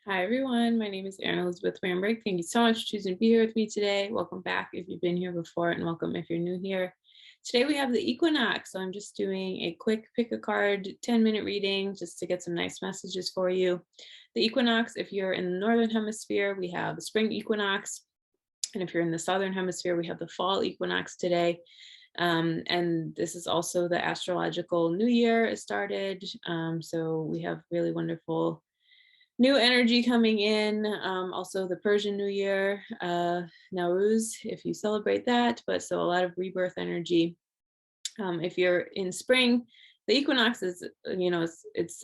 Hi, everyone. My name is Erin Elizabeth Ramberg. Thank you so much for choosing to be here with me today. Welcome back if you've been here before, and welcome if you're new here. Today we have the equinox, so I'm just doing a quick pick a card 10-minute reading just to get some nice messages for you. The equinox, if you're in the northern hemisphere, we have the spring equinox, and if you're in the southern hemisphere, we have the fall equinox today. And this is also the astrological new year. It started, so we have really wonderful new energy coming in. Also the Persian New Year, Nowruz, if you celebrate that, but so a lot of rebirth energy. If you're in spring, the equinox is, it's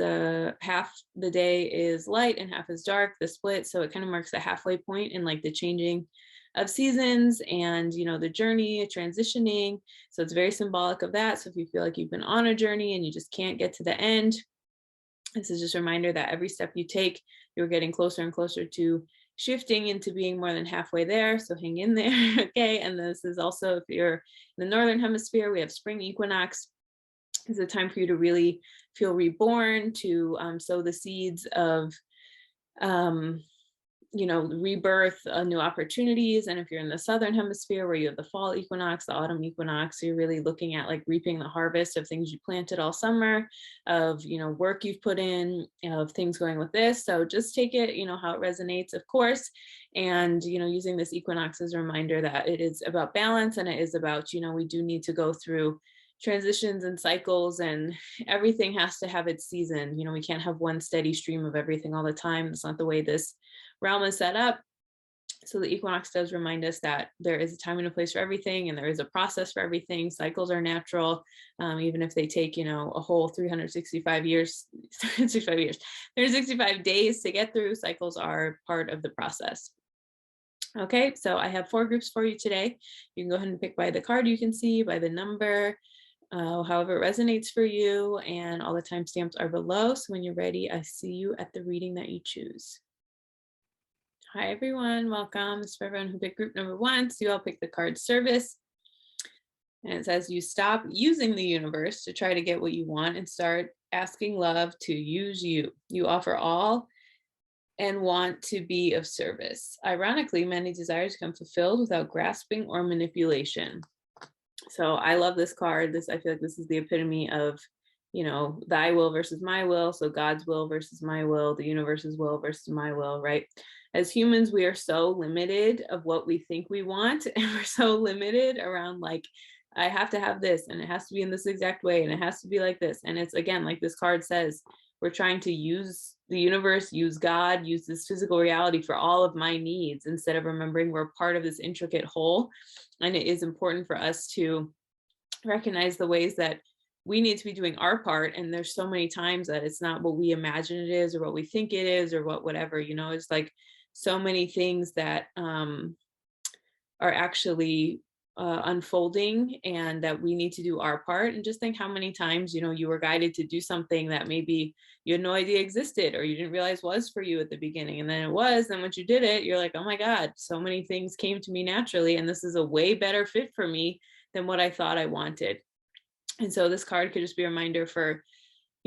half the day is light and half is dark, the split. So it kind of marks a halfway point in like the changing of seasons and, the journey, transitioning. So it's very symbolic of that. So if you feel like you've been on a journey and you just can't get to the end, this is just a reminder that every step you take, you're getting closer and closer to shifting into being more than halfway there. So hang in there, okay? And this is also, if you're in the northern hemisphere, we have spring equinox. It's a time for you to really feel reborn, to sow the seeds of rebirth, new opportunities. And if you're in the southern hemisphere where you have the fall equinox, the autumn equinox, you're really looking at like reaping the harvest of things you planted all summer, of work you've put in, of things going with this. So just take it, how it resonates, of course. And using this equinox as a reminder that it is about balance, and it is about, we do need to go through transitions and cycles, and everything has to have its season. We can't have one steady stream of everything all the time. It's not the way this realm is set up. So the equinox does remind us that there is a time and a place for everything, and there is a process for everything. Cycles are natural, even if they take, a whole 365 years, 365 days to get through. Cycles are part of the process. Okay, so I have 4 groups for you today. You can go ahead and pick by the card you can see, by the number, however it resonates for you, and all the timestamps are below. So when you're ready, I see you at the reading that you choose. Hi, everyone. Welcome. This is for everyone who picked group number 1. So you all pick the card service. And it says you stop using the universe to try to get what you want and start asking love to use you. You offer all and want to be of service. Ironically, many desires come fulfilled without grasping or manipulation. So I love this card. I feel like this is the epitome of, thy will versus my will. So God's will versus my will, the universe's will versus my will, right? As humans, we are so limited of what we think we want, and we're so limited around like, I have to have this, and it has to be in this exact way, and it has to be like this. And it's, again, like this card says, we're trying to use the universe, use God, use this physical reality for all of my needs, instead of remembering we're part of this intricate whole. And it is important for us to recognize the ways that we need to be doing our part. And there's so many times that it's not what we imagine it is, or what we think it is, or whatever, it's like so many things that are actually unfolding, and that we need to do our part. And just think how many times, you were guided to do something that maybe you had no idea existed, or you didn't realize was for you at the beginning. And then it was, and once you did it, you're like, oh my God, so many things came to me naturally. And this is a way better fit for me than what I thought I wanted. And so this card could just be a reminder for,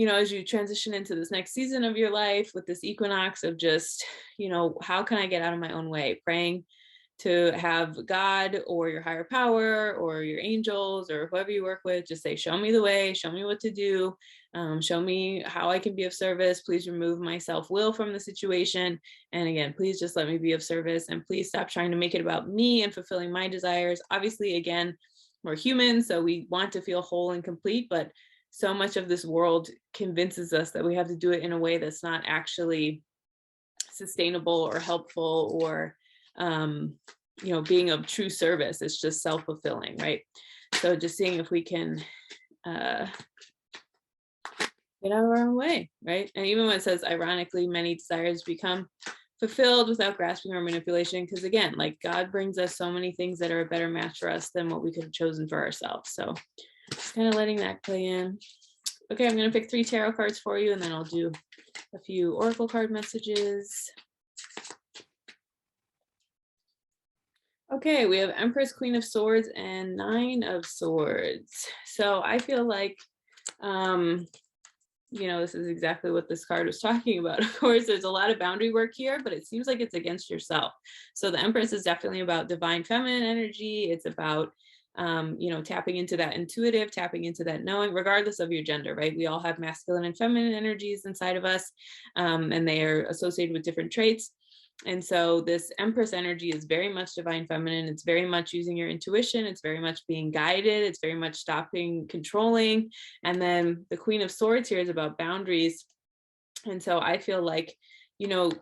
as you transition into this next season of your life with this equinox, of just, how can I get out of my own way? Praying to have God or your higher power or your angels or whoever you work with just say, show me the way, show me what to do, show me how I can be of service. Please remove my self-will from the situation. And again, please just let me be of service, and please stop trying to make it about me and fulfilling my desires. Obviously, again, we're human, so we want to feel whole and complete, but so much of this world convinces us that we have to do it in a way that's not actually sustainable or helpful, or being of true service. It's just self-fulfilling, right? So just seeing if we can get out of our own way, right? And even when it says, ironically, many desires become fulfilled without grasping or manipulation, because again, like God brings us so many things that are a better match for us than what we could have chosen for ourselves. So just kind of letting that play in. Okay, I'm going to pick 3 tarot cards for you, and then I'll do a few oracle card messages. Okay, we have Empress, Queen of Swords, and 9 of Swords. So I feel like this is exactly what this card was talking about. Of course, there's a lot of boundary work here, but it seems like it's against yourself. So the Empress is definitely about divine feminine energy. It's about tapping into that intuitive, tapping into that knowing, regardless of your gender, right? We all have masculine and feminine energies inside of us, and they are associated with different traits. And so this Empress energy is very much divine feminine. It's very much using your intuition. It's very much being guided. It's very much stopping controlling. And then the Queen of Swords here is about boundaries. And so I feel like,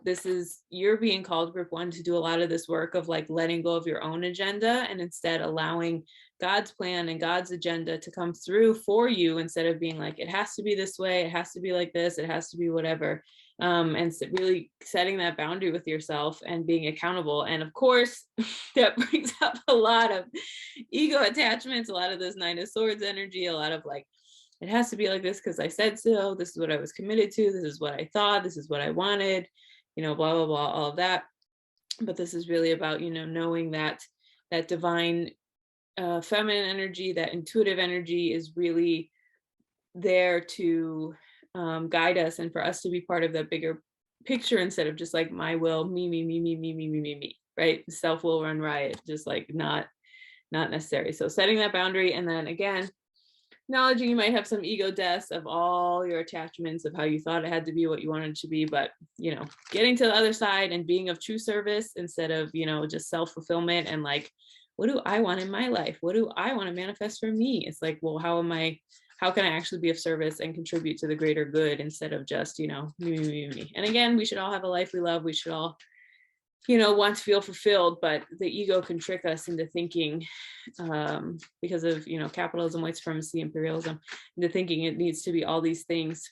this is, you're being called, group one, to do a lot of this work of like letting go of your own agenda and instead allowing God's plan and God's agenda to come through for you, instead of being like, it has to be this way, it has to be like this, it has to be whatever. And really setting that boundary with yourself and being accountable. And of course, that brings up a lot of ego attachments, a lot of this Nine of Swords energy, a lot of like, it has to be like this because I said so. This is what I was committed to. This is what I thought. This is what I wanted, blah, blah, blah, all of that. But this is really about, knowing that divine feminine energy, that intuitive energy is really there to guide us and for us to be part of that bigger picture instead of just like my will, me, right? Self will run riot, just like not necessary. So setting that boundary, and then again, acknowledging you might have some ego deaths of all your attachments of how you thought it had to be, what you wanted it to be, but getting to the other side and being of true service instead of just self-fulfillment and like, what do I want in my life? What do I want to manifest for me? It's like, well, how can I actually be of service and contribute to the greater good instead of just me. And again, we should all have a life we love. We should all want to feel fulfilled, but the ego can trick us into thinking, because of capitalism, white supremacy, imperialism, into thinking it needs to be all these things,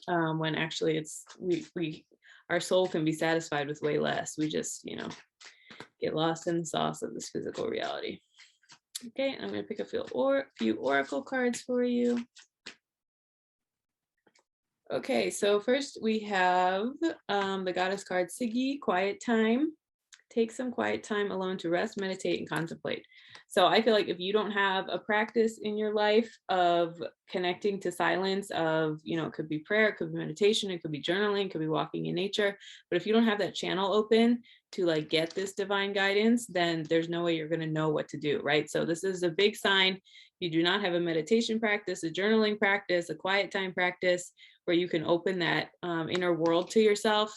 when actually it's our soul can be satisfied with way less. We just get lost in the sauce of this physical reality. Okay, I'm going to pick a few oracle cards for you. Okay, so first we have the goddess card, Siggy, quiet time. Take some quiet time alone to rest, meditate, and contemplate. So I feel like if you don't have a practice in your life of connecting to silence, of, it could be prayer, it could be meditation, it could be journaling, it could be walking in nature. But if you don't have that channel open to like get this divine guidance, then there's no way you're going to know what to do, right? So this is a big sign. You do not have a meditation practice, a journaling practice, a quiet time practice where you can open that inner world to yourself.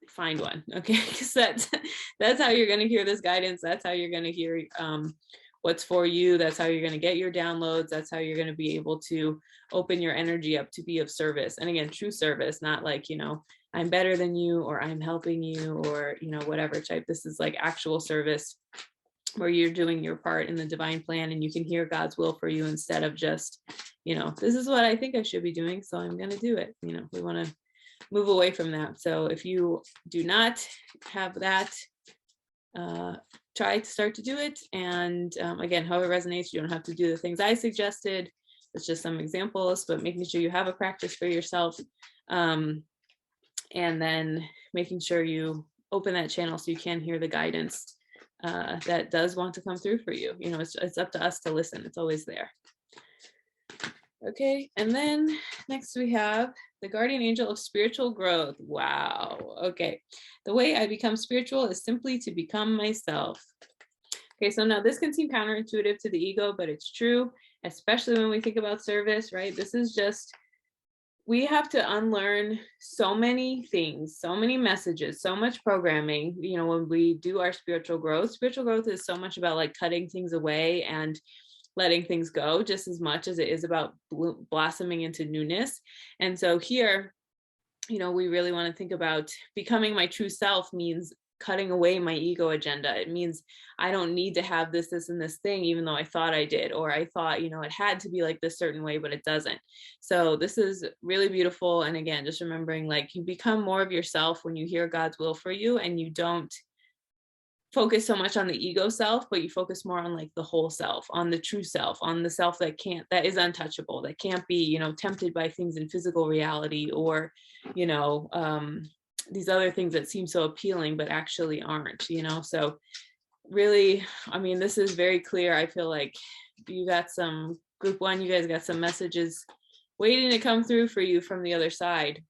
Find one, okay? Because that's how you're going to hear this guidance. That's how you're going to hear what's for you. That's how you're going to get your downloads. That's how you're going to be able to open your energy up to be of service. And again, true service, not like, I'm better than you, or I'm helping you, or, whatever type. This is like actual service where you're doing your part in the divine plan and you can hear God's will for you instead of just, this is what I think I should be doing, so I'm going to do it. We want to move away from that. So if you do not have that, try to start to do it. And again, how it resonates, you don't have to do the things I suggested. It's just some examples, but making sure you have a practice for yourself. And then making sure you open that channel so you can hear the guidance that does want to come through for you. It's up to us to listen. It's always there. Okay, and then next we have the guardian angel of spiritual growth. Wow. Okay, the way I become spiritual is simply to become myself. Okay, so now this can seem counterintuitive to the ego, but it's true, especially when we think about service, right? This is just, we have to unlearn so many things, so many messages, so much programming. When we do our spiritual growth is so much about like cutting things away and letting things go, just as much as it is about blossoming into newness. And so here, we really want to think about becoming my true self means cutting away my ego agenda. It means I don't need to have this, and this thing, even though I thought I did, or I thought, it had to be like this certain way, but it doesn't. So this is really beautiful. And again, just remembering, like, you become more of yourself when you hear God's will for you, and you don't focus so much on the ego self, but you focus more on like the whole self, on the true self, on the self that is untouchable, that can't be, tempted by things in physical reality, or, these other things that seem so appealing, but actually aren't, so really, this is very clear. I feel like you got some group one, you guys got some messages waiting to come through for you from the other side.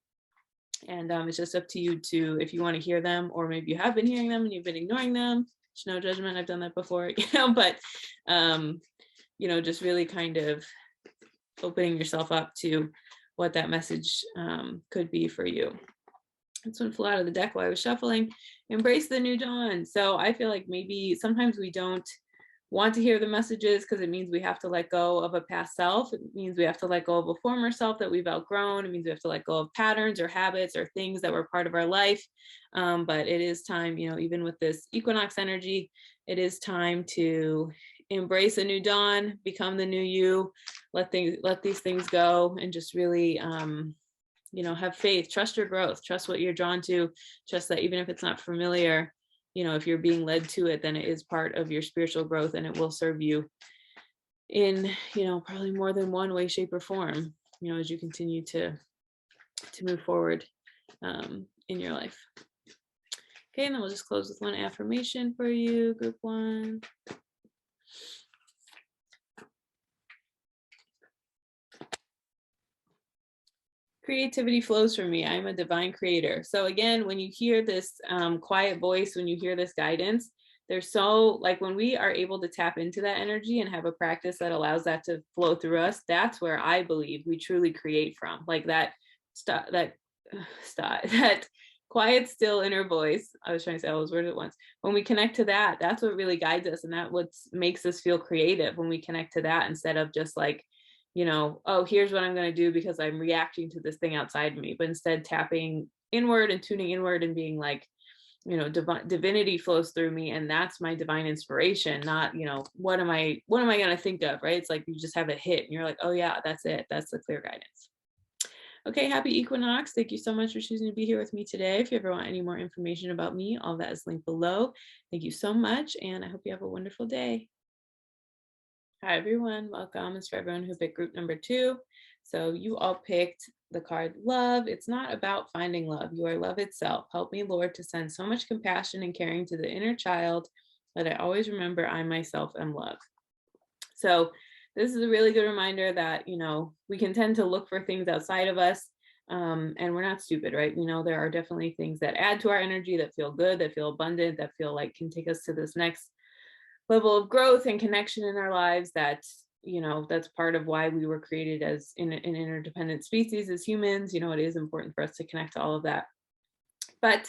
And it's just up to you to, if you want to hear them, or maybe you have been hearing them and you've been ignoring them. There's no judgment. I've done that before, but, just really kind of opening yourself up to what that message could be for you. This one flew out of the deck while I was shuffling. Embrace the new dawn. So I feel like maybe sometimes we don't want to hear the messages because it means we have to let go of a past self. It means we have to let go of a former self that we've outgrown. It means we have to let go of patterns or habits or things that were part of our life. But it is time, even with this equinox energy, it is time to embrace a new dawn, become the new you, let these things go, and just really have faith, trust your growth, trust what you're drawn to, trust that even if it's not familiar, if you're being led to it, then it is part of your spiritual growth, and it will serve you in, probably more than one way, shape, or form, as you continue to move forward in your life. Okay, and then we'll just close with one affirmation for you, group one. Creativity flows from me. I'm a divine creator. So again, when you hear this quiet voice, when you hear this guidance, there's when we are able to tap into that energy and have a practice that allows that to flow through us, that's where I believe we truly create from. Like that quiet, still inner voice. I was trying to say all those words at once. When we connect to that, that's what really guides us, and that what makes us feel creative, when we connect to that instead of just like, oh, here's what I'm going to do because I'm reacting to this thing outside of me, but instead tapping inward and tuning inward and being like, divinity flows through me, and that's my divine inspiration, not, what am I going to think of, right? It's like you just have a hit and you're like, oh yeah, that's it. That's the clear guidance. Okay, happy equinox. Thank you so much for choosing to be here with me today. If you ever want any more information about me, all that is linked below. Thank you so much, and I hope you have a wonderful day. Hi everyone, welcome. It's for everyone who picked group number 2. So you all picked the card love. It's not about finding love. You are love itself. Help me, Lord, to send so much compassion and caring to the inner child that I always remember I myself am love. So this is a really good reminder that, we can tend to look for things outside of us, and we're not stupid, right? There are definitely things that add to our energy, that feel good, that feel abundant, that feel like can take us to this next level of growth and connection in our lives. That that's part of why we were created as an interdependent species as humans. It is important for us to connect to all of that, but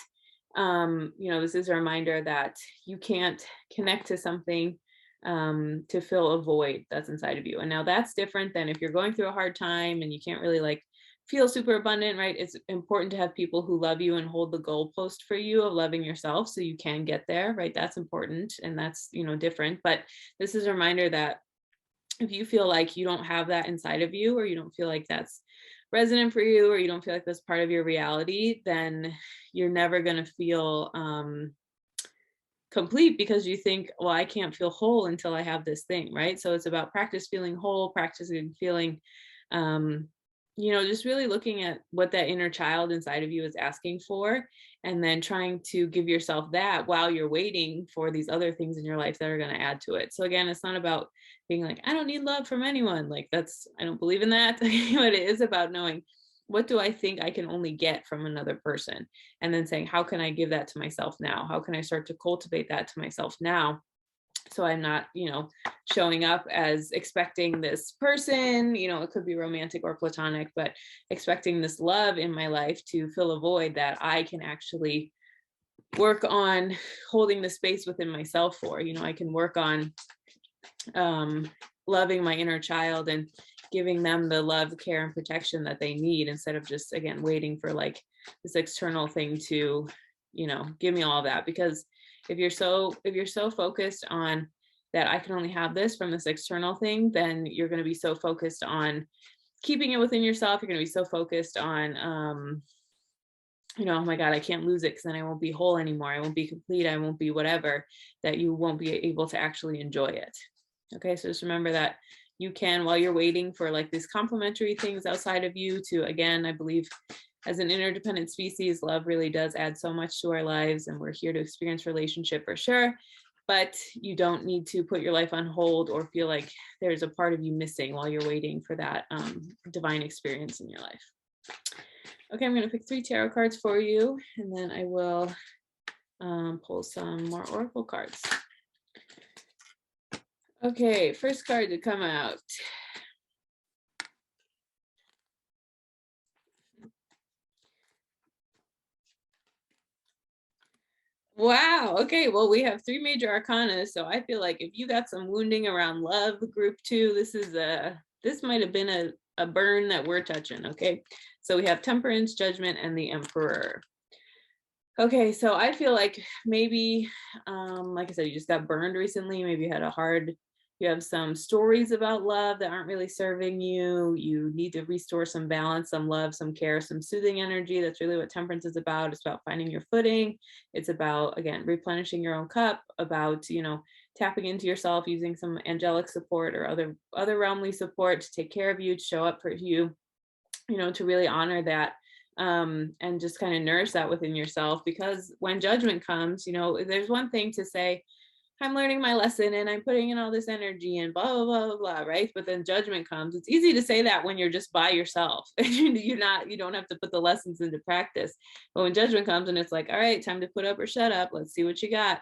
this is a reminder that you can't connect to something to fill a void that's inside of you. And now that's different than if you're going through a hard time and you can't really feel super abundant, right? It's important to have people who love you and hold the goalpost for you of loving yourself so you can get there, right? That's important, and that's, different. But this is a reminder that if you feel like you don't have that inside of you, or you don't feel like that's resonant for you, or you don't feel like that's part of your reality, then you're never going to feel complete, because you think, well, I can't feel whole until I have this thing, right? So it's about practice feeling whole, practicing feeling just really looking at what that inner child inside of you is asking for, and then trying to give yourself that while you're waiting for these other things in your life that are going to add to it. So again, it's not about being like, I don't need love from anyone. I don't believe in that. But it is about knowing, what do I think I can only get from another person? And then saying, how can I give that to myself now? How can I start to cultivate that to myself now? So I'm not, showing up as expecting this person, it could be romantic or platonic, but expecting this love in my life to fill a void that I can actually work on holding the space within myself for. I can work on loving my inner child and giving them the love, care, and protection that they need, instead of just, again, waiting for this external thing to, give me all of that. Because if you're so focused on that I can only have this from this external thing, then you're going to be so focused on keeping it within yourself. You're going to be so focused on, oh my God, I can't lose it because then I won't be whole anymore. I won't be complete. I won't be whatever, that you won't be able to actually enjoy it. Okay. So just remember that you can, while you're waiting for these complementary things outside of you to, again, I believe as an interdependent species, love really does add so much to our lives, and we're here to experience relationship for sure. but you don't need to put your life on hold or feel like there's a part of you missing while you're waiting for that divine experience in your life. Okay, I'm going to pick 3 tarot cards for you, and then I will pull some more oracle cards. Okay, first card to come out. Wow. Okay. Well, we have 3 major arcana. So I feel like if you got some wounding around love, group 2, this might have been a burn that we're touching. Okay. So we have Temperance, Judgment, and the Emperor. Okay. So I feel like maybe, like I said, you just got burned recently. Maybe you have some stories about love that aren't really serving you. You need to restore some balance, some love, some care, some soothing energy. That's really what temperance is about. It's about finding your footing. It's about, again, replenishing your own cup, about, tapping into yourself, using some angelic support or other realmly support to take care of you, to show up for you, to really honor that. And just kind of nourish that within yourself, because when judgment comes, there's one thing to say, I'm learning my lesson and I'm putting in all this energy and blah, blah, blah, blah, blah, right? But then judgment comes. It's easy to say that when you're just by yourself and you don't have to put the lessons into practice. But when judgment comes and it's like, all right, time to put up or shut up. Let's see what you got.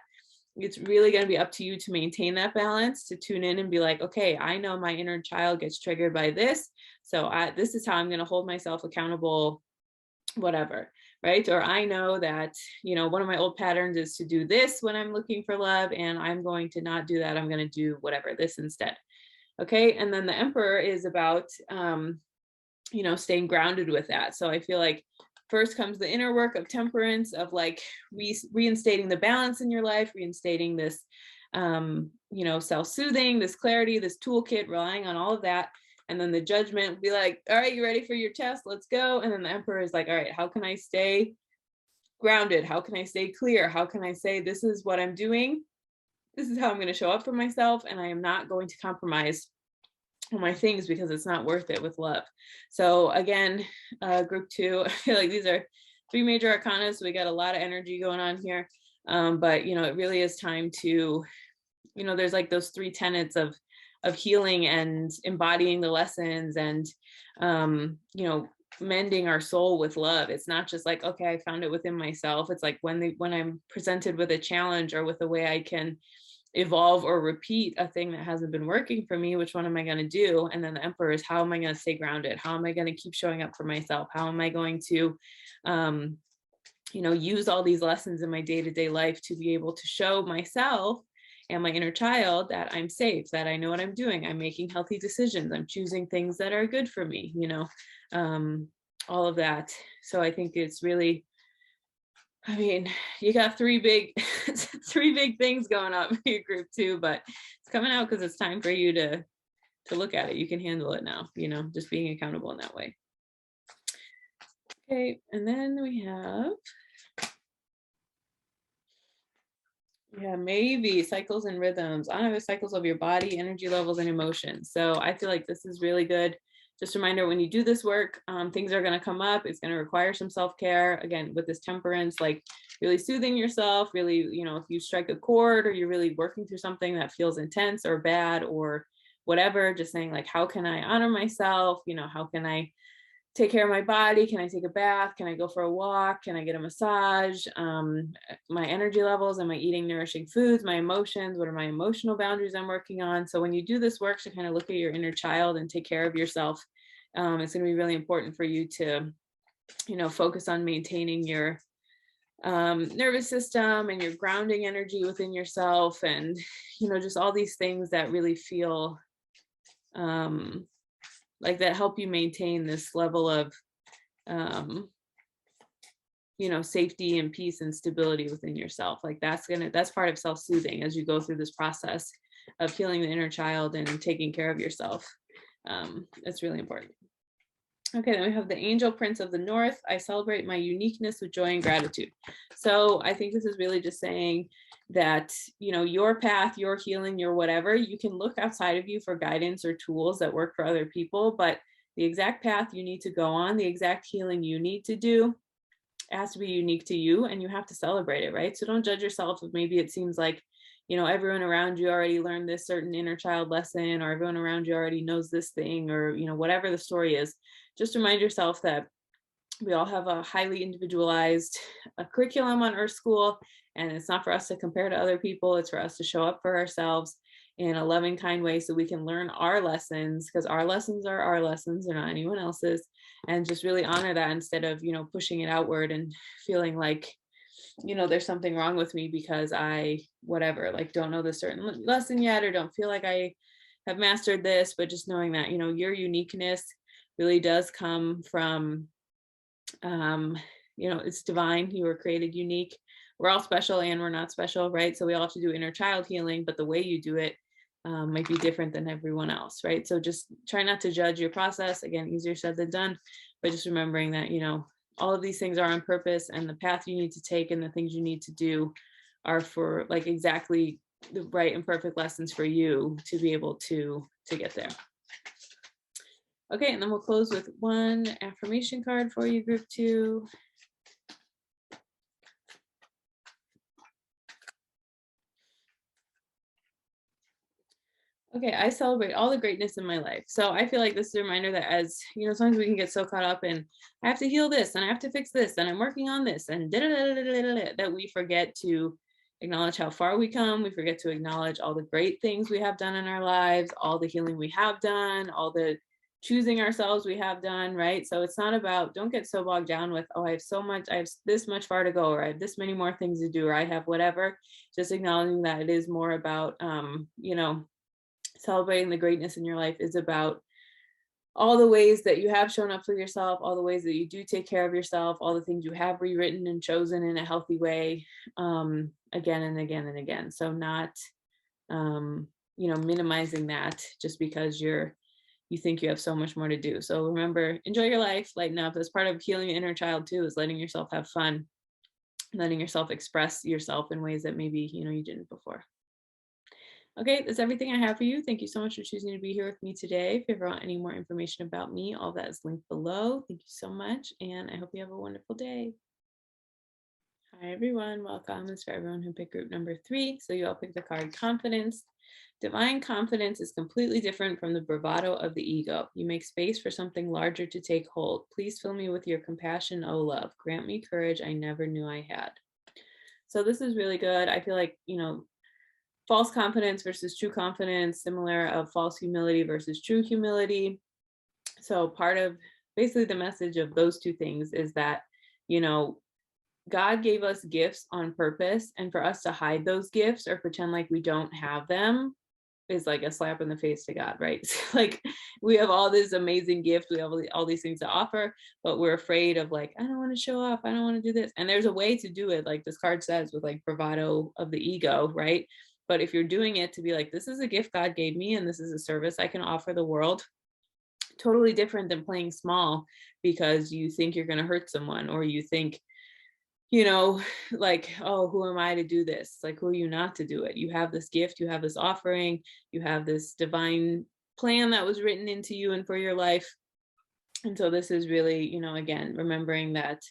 It's really going to be up to you to maintain that balance, to tune in and be like, okay, I know my inner child gets triggered by this. So this is how I'm going to hold myself accountable, whatever. Right? Or I know that, one of my old patterns is to do this when I'm looking for love, and I'm going to not do that. I'm going to do whatever, this instead. Okay. And then the Emperor is about, staying grounded with that. So I feel like first comes the inner work of temperance, of like reinstating the balance in your life, reinstating this, self-soothing, this clarity, this toolkit, relying on all of that. And then the Judgment will be like, all right, you ready for your test? Let's go. And then the Emperor is like, all right, how can I stay grounded? How can I stay clear? How can I say, this is what I'm doing? This is how I'm going to show up for myself. And I am not going to compromise on my things, because it's not worth it with love. So again, group 2, I feel like these are 3 major arcana. So we got a lot of energy going on here. But, it really is time to, there's like those 3 tenets of healing and embodying the lessons and, mending our soul with love. It's not just like, okay, I found it within myself. It's like when I'm presented with a challenge or with a way I can evolve or repeat a thing that hasn't been working for me, which one am I going to do? And then the Emperor is, how am I going to stay grounded? How am I going to keep showing up for myself? How am I going to, use all these lessons in my day-to-day life to be able to show myself and my inner child that I'm safe, that I know what I'm doing, I'm making healthy decisions, I'm choosing things that are good for me, all of that. So I think it's really, you got 3 big things going up in your group 2, but it's coming out because it's time for you to look at it. You can handle it now, just being accountable in that way. Okay, and then we have maybe cycles and rhythms. I don't know, the cycles of your body, energy levels, and emotions. So I feel like this is really good. Just a reminder, when you do this work, things are going to come up. It's going to require some self-care. Again, with this temperance, like really soothing yourself, really, if you strike a chord or you're really working through something that feels intense or bad or whatever, just saying like, how can I honor myself? How can I take care of my body? Can I take a bath? Can I go for a walk? Can I get a massage? My energy levels, am I eating nourishing foods? My emotions, what are my emotional boundaries I'm working on? So when you do this work to kind of look at your inner child and take care of yourself, it's going to be really important for you to, focus on maintaining your nervous system and your grounding energy within yourself, and, just all these things that really feel like that help you maintain this level of, safety and peace and stability within yourself. Like that's part of self-soothing as you go through this process of healing the inner child and taking care of yourself. It's really important. Okay, then we have the Angel Prince of the North. I celebrate my uniqueness with joy and gratitude. So I think this is really just saying that, your path, your healing, your whatever, you can look outside of you for guidance or tools that work for other people, but the exact path you need to go on, the exact healing you need to do, it has to be unique to you, and you have to celebrate it, right? So don't judge yourself if maybe it seems like everyone around you already learned this certain inner child lesson, or everyone around you already knows this thing, or, whatever the story is. Just remind yourself that we all have a highly individualized curriculum on Earth School, and it's not for us to compare to other people. It's for us to show up for ourselves in a loving, kind way so we can learn our lessons, because our lessons are our lessons, they're not anyone else's, and just really honor that instead of, pushing it outward and feeling like, there's something wrong with me because I, whatever, like don't know this certain lesson yet, or don't feel like I have mastered this, but just knowing that, your uniqueness really does come from, it's divine. You were created unique. We're all special and we're not special, right? So we all have to do inner child healing, but the way you do it might be different than everyone else, right? So just try not to judge your process. Again, easier said than done, but just remembering that, all of these things are on purpose, and the path you need to take and the things you need to do are for like exactly the right and perfect lessons for you to be able to get there. Okay, and then we'll close with one affirmation card for you, group 2. Okay, I celebrate all the greatness in my life. So I feel like this is a reminder that, as sometimes we can get so caught up in, I have to heal this and I have to fix this and I'm working on this and that we forget to acknowledge how far we come. We forget to acknowledge all the great things we have done in our lives, all the healing we have done, all the choosing ourselves we have done, right? So it's not about, don't get so bogged down with, oh, I have this much far to go, or I have this many more things to do, or I have whatever. Just acknowledging that it is more about, celebrating the greatness in your life is about all the ways that you have shown up for yourself, all the ways that you do take care of yourself, all the things you have rewritten and chosen in a healthy way, again and again and again. So not, minimizing that just because you think you have so much more to do. So remember, enjoy your life, lighten up. That's part of healing your inner child too, is letting yourself have fun, letting yourself express yourself in ways that maybe, you didn't before. Okay, that's everything I have for you. Thank you so much for choosing to be here with me today. If you ever want any more information about me, all that is linked below. Thank you so much, and I hope you have a wonderful day. Hi, everyone. Welcome. It's for everyone who picked group number 3. So you all picked the card Confidence. Divine confidence is completely different from the bravado of the ego. You make space for something larger to take hold. Please fill me with your compassion, oh love. Grant me courage I never knew I had. So this is really good. I feel like, false confidence versus true confidence, similar of false humility versus true humility. So part of basically the message of those two things is that, God gave us gifts on purpose, and for us to hide those gifts or pretend like we don't have them is like a slap in the face to God, right? Like, we have all this amazing gift, we have all these things to offer, but we're afraid of like, I don't want to show off, I don't want to do this. And there's a way to do it, like this card says, with like bravado of the ego, right? But if you're doing it to be like, this is a gift God gave me and this is a service I can offer the world, totally different than playing small because you think you're going to hurt someone, or you think, like, oh, who am I to do this? Like, who are you not to do it? You have this gift, you have this offering, you have this divine plan that was written into you and for your life. And so this is really, again, remembering that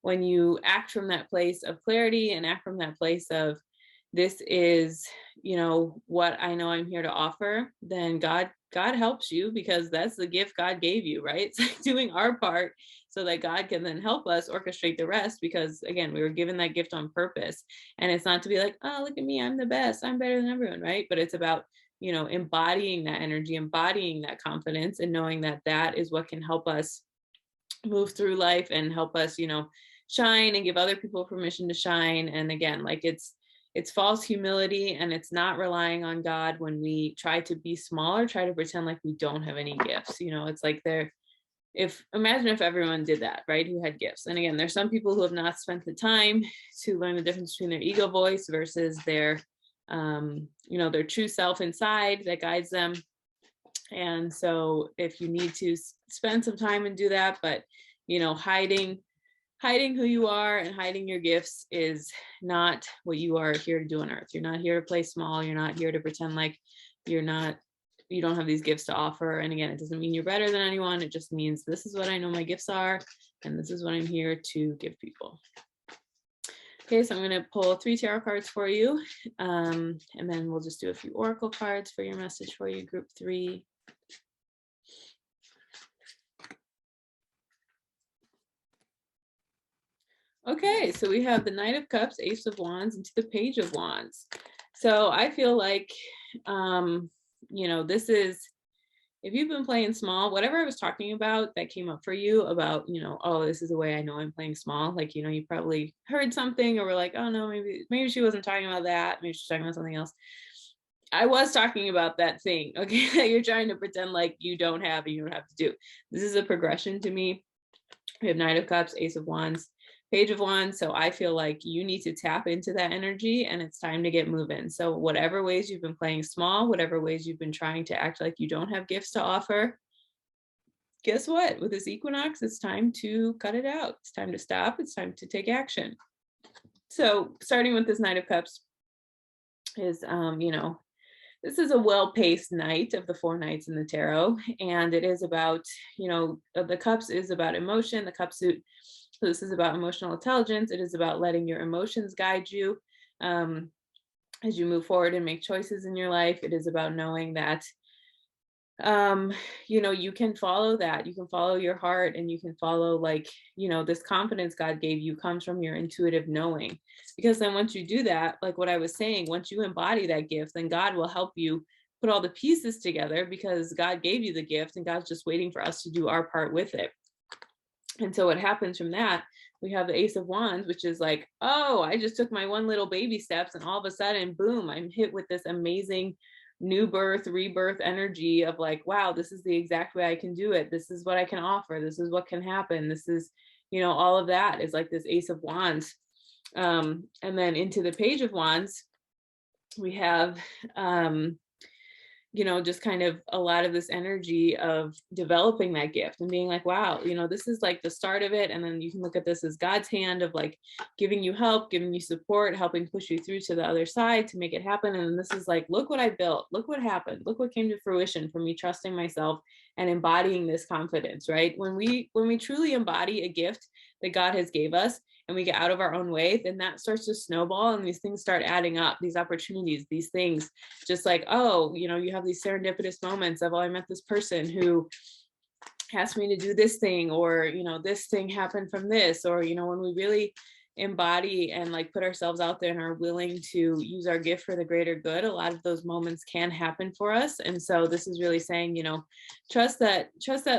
when you act from that place of clarity and act from that place of, this is, what I know I'm here to offer, then God helps you, because that's the gift God gave you, right? It's like doing our part so that God can then help us orchestrate the rest, because again, we were given that gift on purpose. And it's not to be like, oh, look at me, I'm the best, I'm better than everyone, right? But it's about, embodying that energy, embodying that confidence, and knowing that that is what can help us move through life and help us, shine and give other people permission to shine. And again, like it's false humility, and it's not relying on God when we try to be smaller, try to pretend like we don't have any gifts. It's like imagine if everyone did that, right? Who had gifts. And again, there's some people who have not spent the time to learn the difference between their ego voice versus their, their true self inside that guides them. And so if you need to spend some time and do that, but, hiding who you are and hiding your gifts is not what you are here to do on earth. You're not here to play small. You're not here to pretend like you don't have these gifts to offer. And again, it doesn't mean you're better than anyone. It just means this is what I know my gifts are, and this is what I'm here to give people. Okay, so I'm going to pull 3 tarot cards for you, and then we'll just do a few oracle cards for your message for you, group 3. Okay, so we have the Knight of Cups, Ace of Wands, into the Page of Wands. So I feel like, this is, if you've been playing small, whatever I was talking about that came up for you about, oh, this is the way I know I'm playing small. Like, you probably heard something or were like, oh no, maybe she wasn't talking about that. Maybe she's talking about something else. I was talking about that thing, okay, that you're trying to pretend like you don't have and you don't have to do. This is a progression to me. We have Knight of Cups, Ace of Wands, Page of Wands. So I feel like you need to tap into that energy and it's time to get moving. So whatever ways you've been playing small, whatever ways you've been trying to act like you don't have gifts to offer, guess what? With this equinox, it's time to cut it out. It's time to stop. It's time to take action. So starting with this Knight of Cups is, this is a well-paced night of the 4 nights in the tarot, and it is about, the cups is about emotion. The cup suit, so this is about emotional intelligence. It is about letting your emotions guide you as you move forward and make choices in your life. It is about knowing that you can follow that. You can follow your heart, and you can follow, like, this confidence God gave you comes from your intuitive knowing. Because then once you do that, like what I was saying, once you embody that gift, then God will help you put all the pieces together, because God gave you the gift and God's just waiting for us to do our part with it. And so what happens from that, we have the Ace of Wands, which is like, oh, I just took my one little baby steps and all of a sudden, boom, I'm hit with this amazing new birth, rebirth energy of like, wow, this is the exact way I can do it. This is what I can offer. This is what can happen. This is, all of that is like this Ace of Wands. And then into the Page of Wands, we have, just kind of a lot of this energy of developing that gift and being like, wow, this is like the start of it. And then you can look at this as God's hand of like giving you help, giving you support, helping push you through to the other side to make it happen. And this is like, look what I built, look what happened, look what came to fruition from me trusting myself and embodying this confidence, right? When we truly embody a gift that God has gave us, and we get out of our own way, then that starts to snowball and these things start adding up, these opportunities, these things, just like, oh, you have these serendipitous moments of, oh, I met this person who asked me to do this thing, or, this thing happened from this, or, when we really embody and like put ourselves out there and are willing to use our gift for the greater good, a lot of those moments can happen for us. And so this is really saying, trust that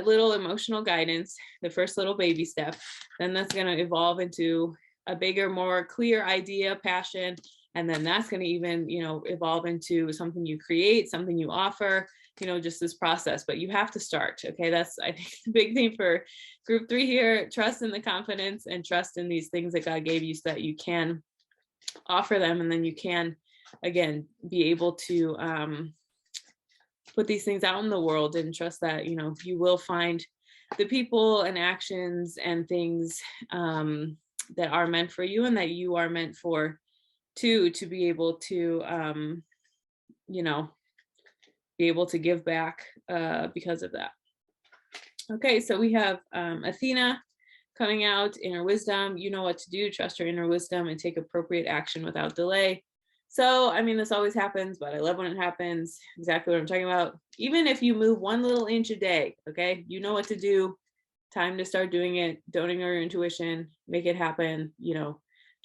little emotional guidance, the first little baby step, then that's going to evolve into a bigger, more clear idea, passion, and then that's going to even, evolve into something you create, something you offer, just this process. But you have to start. Okay. That's, I think, the big thing for group 3 here. Trust in the confidence and trust in these things that God gave you so that you can offer them. And then you can, again, be able to put these things out in the world and trust that, you will find the people and actions and things that are meant for you and that you are meant for to be able to, be able to give back because of that. Okay, so we have Athena coming out, inner wisdom. You know what to do, trust your inner wisdom and take appropriate action without delay. So, I mean, this always happens, but I love when it happens. Exactly what I'm talking about. Even if you move 1 little inch a day, okay, you know what to do. Time to start doing it. Don't ignore your intuition. Make it happen.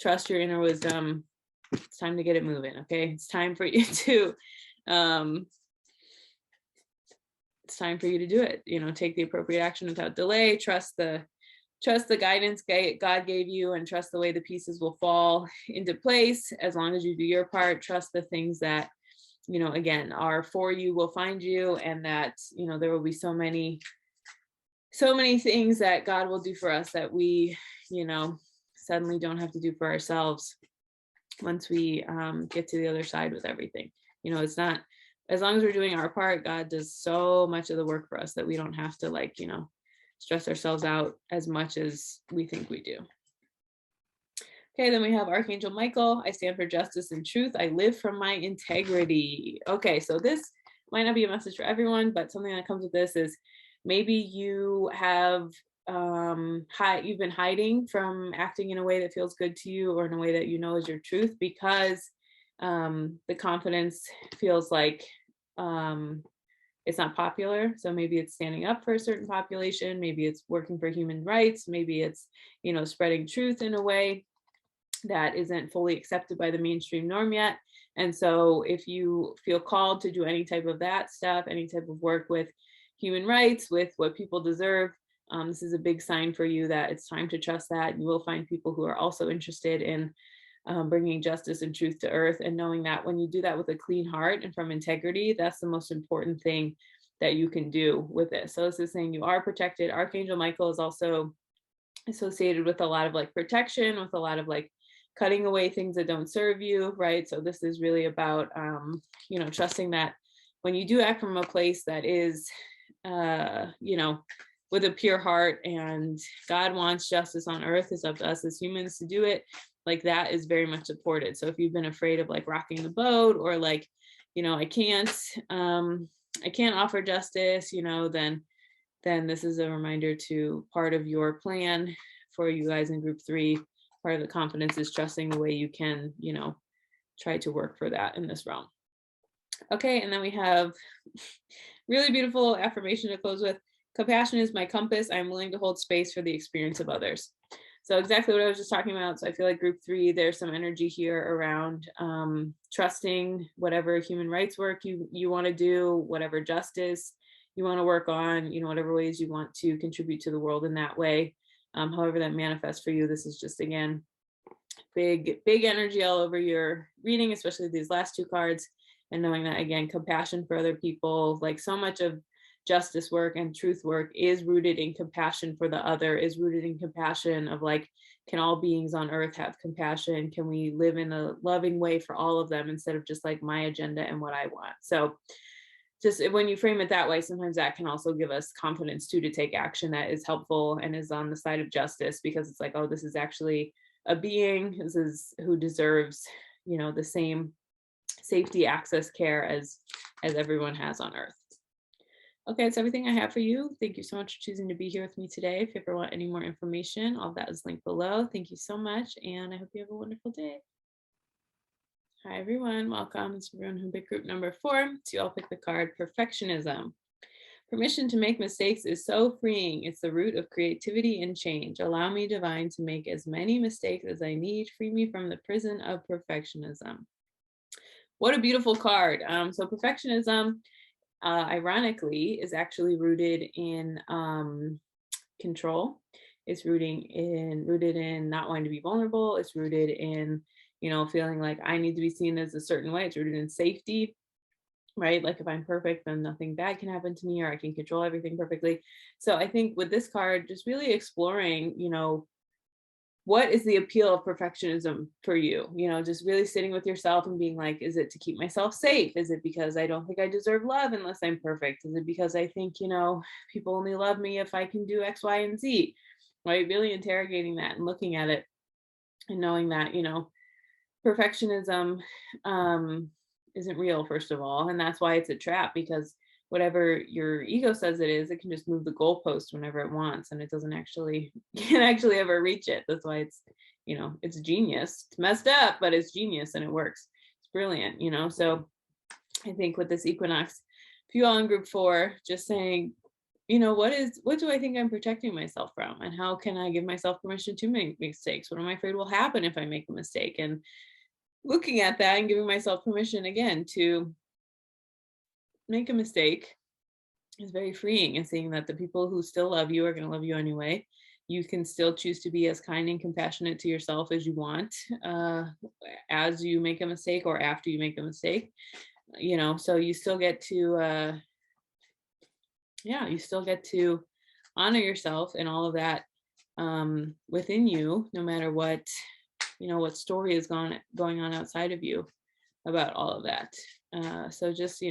Trust your inner wisdom. It's time to get it moving. Okay, it's time for you to it's time for you to do it. Take the appropriate action without delay. Trust the guidance God gave you, and trust the way the pieces will fall into place as long as you do your part. Trust the things that, again, are for you will find you, and that, there will be so many things that God will do for us that we, suddenly don't have to do for ourselves once we get to the other side with everything. It's not, as long as we're doing our part, God does so much of the work for us that we don't have to stress ourselves out as much as we think we do. Okay, then we have Archangel Michael. I stand for justice and truth. I live from my integrity. Okay, so this might not be a message for everyone, but something that comes with this is maybe you have you've been hiding from acting in a way that feels good to you or in a way that you know is your truth, because the confidence feels like um, it's not popular. So maybe it's standing up for a certain population, maybe it's working for human rights, maybe it's, spreading truth in a way that isn't fully accepted by the mainstream norm yet. And so if you feel called to do any type of that stuff, any type of work with human rights, with what people deserve, this is a big sign for you that it's time to trust that. You will find people who are also interested in bringing justice and truth to earth, and knowing that when you do that with a clean heart and from integrity, that's the most important thing that you can do with it. So this is saying you are protected. Archangel Michael is also associated with a lot of like protection, with a lot of like cutting away things that don't serve you, right? So this is really about trusting that when you do act from a place that is with a pure heart, and God wants justice on earth, it's up to us as humans to do it. Like that is very much supported. So if you've been afraid of like rocking the boat, or like, I can't offer justice, then this is a reminder to part of your plan for you guys in group 3. Part of the confidence is trusting the way you can, try to work for that in this realm. Okay, and then we have really beautiful affirmation to close with. Compassion is my compass. I'm willing to hold space for the experience of others. So exactly what I was just talking about. So I feel like group 3, there's some energy here around trusting whatever human rights work you want to do, whatever justice you want to work on, whatever ways you want to contribute to the world in that way. However that manifests for you, this is just, again, big energy all over your reading, especially these last 2 cards. And knowing that, again, compassion for other people, like so much of justice work and truth work is rooted in compassion for the other, is rooted in compassion of like, can all beings on earth have compassion? Can we live in a loving way for all of them instead of just like my agenda and what I want? So just when you frame it that way, sometimes that can also give us confidence too, to take action that is helpful and is on the side of justice, because it's like, oh, this is actually a being, this is who deserves, the same safety, access, care as everyone has on earth. Okay, that's everything I have for you. Thank you so much for choosing to be here with me today. If you ever want any more information, all that is linked below. Thank you so much, and I hope you have a wonderful day. Hi everyone, welcome. It's everyone who picked group number 4. So you all pick the card Perfectionism. Permission to make mistakes is so freeing. It's the root of creativity and change. Allow me, divine, to make as many mistakes as I need. Free me from the prison of perfectionism. What a beautiful card. So perfectionism, ironically, is actually rooted in control. It's rooted in not wanting to be vulnerable. It's rooted in, feeling like I need to be seen as a certain way. It's rooted in safety, right? Like if I'm perfect, then nothing bad can happen to me, or I can control everything perfectly. So I think with this card, just really exploring, what is the appeal of perfectionism for you? Just really sitting with yourself and being like, is it to keep myself safe? Is it because I don't think I deserve love unless I'm perfect? Is it because I think, people only love me if I can do X, Y, and Z? Right? Really interrogating that and looking at it and knowing that, perfectionism isn't real, first of all. And that's why it's a trap, because whatever your ego says it is, it can just move the goalpost whenever it wants, and it doesn't actually can actually ever reach it. That's why it's, it's genius. It's messed up, but it's genius and it works. It's brilliant, So I think with this equinox, if you all in group 4, just saying, what do I think I'm protecting myself from, and how can I give myself permission to make mistakes? What am I afraid will happen if I make a mistake? And looking at that and giving myself permission again to make a mistake is very freeing, and seeing that the people who still love you are going to love you anyway. You can still choose to be as kind and compassionate to yourself as you want, as you make a mistake or after you make a mistake, so you still get to, you still get to honor yourself and all of that within you, no matter what, what story is going on outside of you about all of that. So just,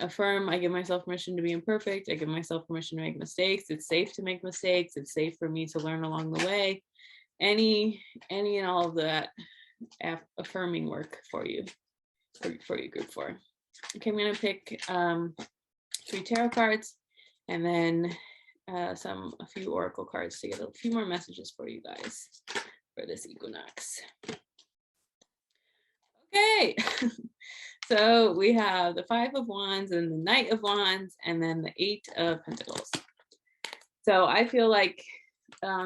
affirm, I give myself permission to be imperfect. I give myself permission to make mistakes. It's safe to make mistakes. It's safe for me to learn along the way. Any and all of that affirming work for you group 4. Okay, I'm going to pick 3 tarot cards, and then a few oracle cards to get a few more messages for you guys for this equinox. Okay. So we have the 5 of Wands and the Knight of Wands and then the 8 of Pentacles. So I feel like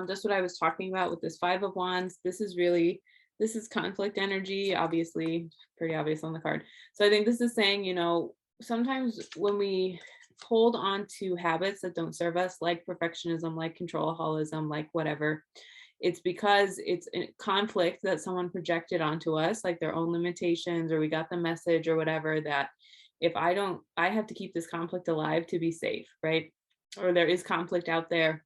just what I was talking about with this 5 of Wands, this is conflict energy, obviously, pretty obvious on the card. So I think this is saying, you know, sometimes when we hold on to habits that don't serve us, like perfectionism, like controlholism, like whatever, it's because it's a conflict that someone projected onto us, like their own limitations, or we got the message or whatever, that if I have to keep this conflict alive to be safe, right? Or there is conflict out there,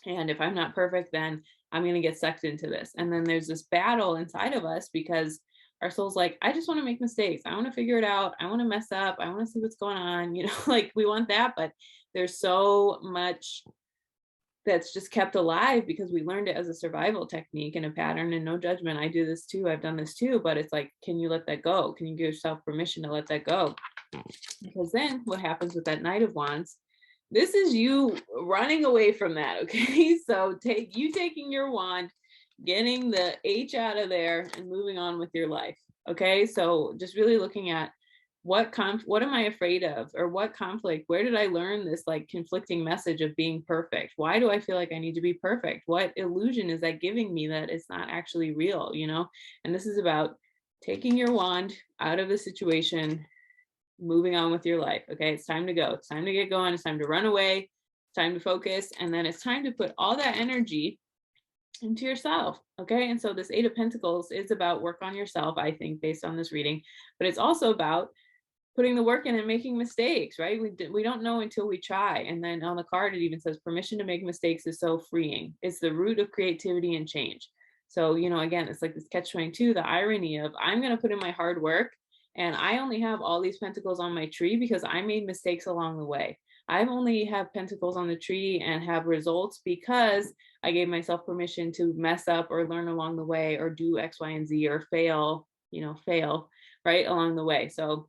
and if I'm not perfect, then I'm going to get sucked into this. And then there's this battle inside of us because our soul's like, I just want to make mistakes. I want to figure it out. I want to mess up. I want to see what's going on. You know, like we want that, but there's so much that's just kept alive because we learned it as a survival technique and a pattern, and no judgment. I do this too. I've done this too, but it's like, can you let that go? Can you give yourself permission to let that go? Because then what happens with that Knight of Wands, this is you running away from that. Okay. So taking your wand, getting the H out of there and moving on with your life. Okay. So just really looking at what am I afraid of, or what conflict, where did I learn this like conflicting message of being perfect? Why do I feel like I need to be perfect? What illusion is that giving me that it's not actually real, you know? And this is about taking your wand out of the situation, moving on with your life. Okay, it's time to go. It's time to get going. It's time to run away. It's time to focus. And then it's time to put all that energy into yourself. Okay, and so this 8 of Pentacles is about work on yourself, I think, based on this reading, but it's also about putting the work in and making mistakes, right? We don't know until we try. And then on the card, it even says permission to make mistakes is so freeing. It's the root of creativity and change. So, you know, again, it's like this catch-22, the irony of I'm going to put in my hard work, and I only have all these pentacles on my tree because I made mistakes along the way. I only have pentacles on the tree and have results because I gave myself permission to mess up or learn along the way or do X, Y, and Z or fail, right along the way. So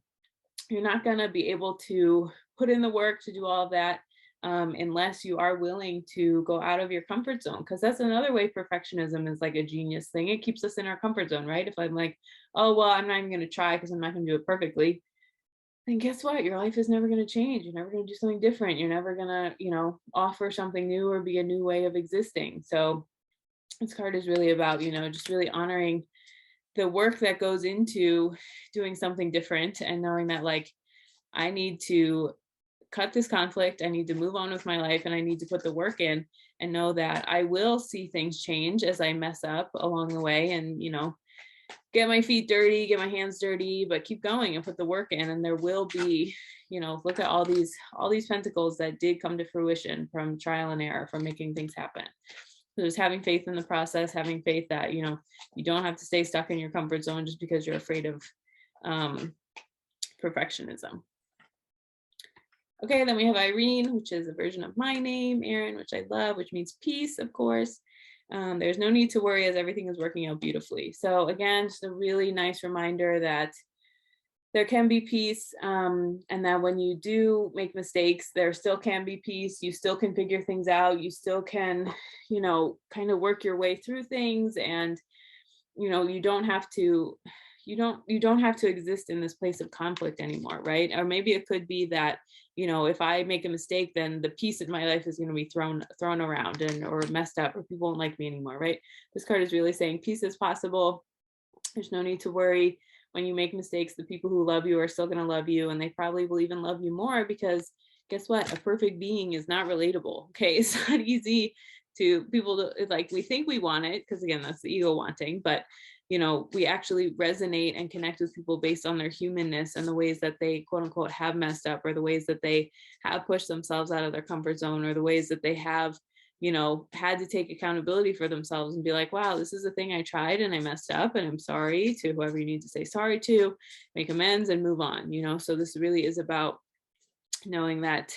you're not going to be able to put in the work to do all of that unless you are willing to go out of your comfort zone, because that's another way perfectionism is like a genius thing. It keeps us in our comfort zone, right? If I'm like, oh, well, I'm not even going to try because I'm not going to do it perfectly, then guess what? Your life is never going to change. You're never going to do something different. You're never going to, offer something new or be a new way of existing. So this card is really about, just really honoring the work that goes into doing something different and knowing that like, I need to cut this conflict. I need to move on with my life, and I need to put the work in and know that I will see things change as I mess up along the way, and, get my feet dirty, get my hands dirty, but keep going and put the work in. And there will be, look at all these pentacles that did come to fruition from trial and error, from making things happen. So just having faith in the process, having faith that, you don't have to stay stuck in your comfort zone just because you're afraid of perfectionism. Okay, then we have Irene, which is a version of my name, Erin, which I love, which means peace, of course. There's no need to worry as everything is working out beautifully. So again, just a really nice reminder that there can be peace, and that when you do make mistakes, there still can be peace. You still can figure things out. You still can, kind of work your way through things, and you don't have to exist in this place of conflict anymore, right? Or maybe it could be that, if I make a mistake, then the peace in my life is going to be thrown around or messed up, or people won't like me anymore, right? This card is really saying peace is possible. There's no need to worry. When you make mistakes, the people who love you are still going to love you, and they probably will even love you more, because guess what? A perfect being is not relatable. Okay, it's not easy to people to, like, we think we want it, because again, that's the ego wanting, but we actually resonate and connect with people based on their humanness and the ways that they quote unquote have messed up, or the ways that they have pushed themselves out of their comfort zone, or the ways that they have had to take accountability for themselves and be like, wow, this is a thing I tried and I messed up, and I'm sorry to whoever you need to say sorry to, make amends and move on. So this really is about knowing that,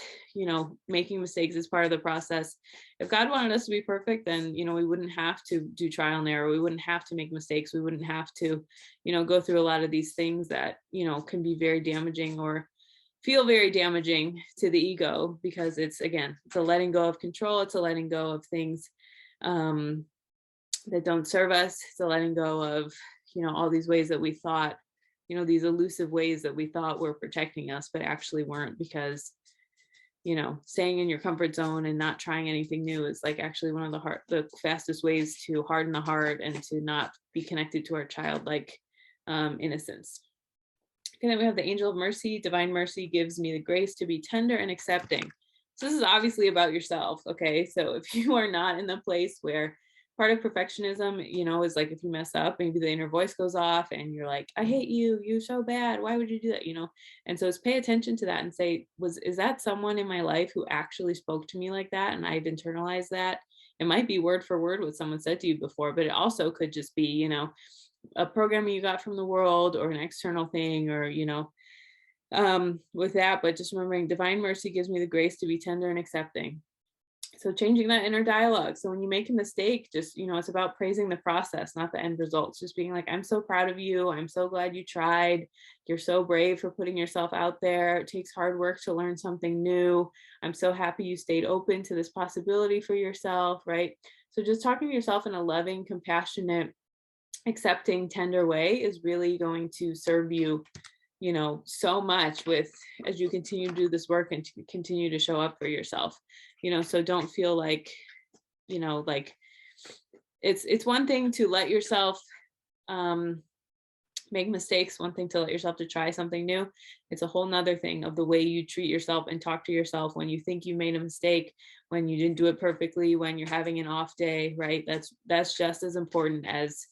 making mistakes is part of the process. If God wanted us to be perfect, then, we wouldn't have to do trial and error. We wouldn't have to make mistakes. We wouldn't have to, go through a lot of these things that, can be very damaging or feel very damaging to the ego, because it's, again, it's a letting go of control. It's a letting go of things um, that don't serve us. It's a letting go of, all these ways that we thought, these elusive ways that we thought were protecting us, but actually weren't, because, staying in your comfort zone and not trying anything new is like actually one of the fastest ways to harden the heart and to not be connected to our childlike innocence. And then we have the angel of mercy. Divine mercy gives me the grace to be tender and accepting. So this is obviously about yourself. Okay. So if you are not in the place where part of perfectionism, is like, if you mess up, maybe the inner voice goes off and you're like, I hate you. You're so bad. Why would you do that? And so it's pay attention to that and say, is that someone in my life who actually spoke to me like that? And I've internalized that. It might be word for word what someone said to you before, but it also could just be, a program you got from the world or an external thing, or, with that. But just remembering divine mercy gives me the grace to be tender and accepting. So changing that inner dialogue. So when you make a mistake, just, it's about praising the process, not the end results. Just being like, I'm so proud of you. I'm so glad you tried. You're so brave for putting yourself out there. It takes hard work to learn something new. I'm so happy you stayed open to this possibility for yourself, right? So just talking to yourself in a loving, compassionate, accepting, tender way is really going to serve you, so much as you continue to do this work and to continue to show up for yourself. So don't feel like, like it's one thing to let yourself make mistakes, one thing to let yourself to try something new. It's a whole nother thing of the way you treat yourself and talk to yourself when you think you made a mistake, when you didn't do it perfectly, when you're having an off day, right? That's just as important as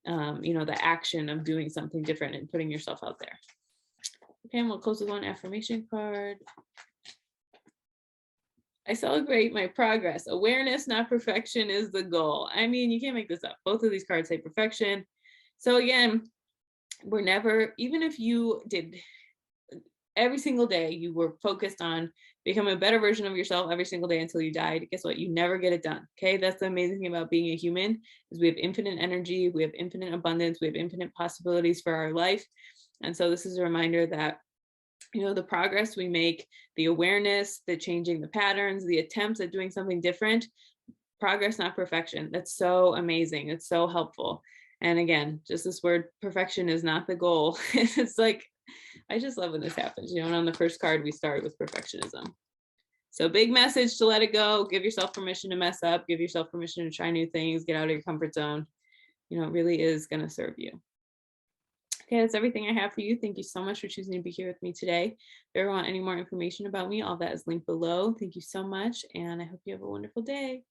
the action of doing something different and putting yourself out there. Okay, and we'll close with one affirmation card. I celebrate my progress. Awareness, not perfection, is the goal. I mean, you can't make this up. Both of these cards say perfection. So again, we're never, even if you did every single day, you were focused on becoming a better version of yourself every single day until you died, guess what? You never get it done. Okay. That's the amazing thing about being a human, is we have infinite energy, we have infinite abundance, we have infinite possibilities for our life. And so this is a reminder that, the progress we make, the awareness, the changing the patterns, the attempts at doing something different, progress, not perfection. That's so amazing. It's so helpful. And again, just this word perfection is not the goal. It's like, I just love when this happens, and on the first card, we start with perfectionism. So big message to let it go, give yourself permission to mess up, give yourself permission to try new things, get out of your comfort zone. It really is going to serve you. Okay, that's everything I have for you. Thank you so much for choosing to be here with me today. If you ever want any more information about me, all that is linked below. Thank you so much, and I hope you have a wonderful day.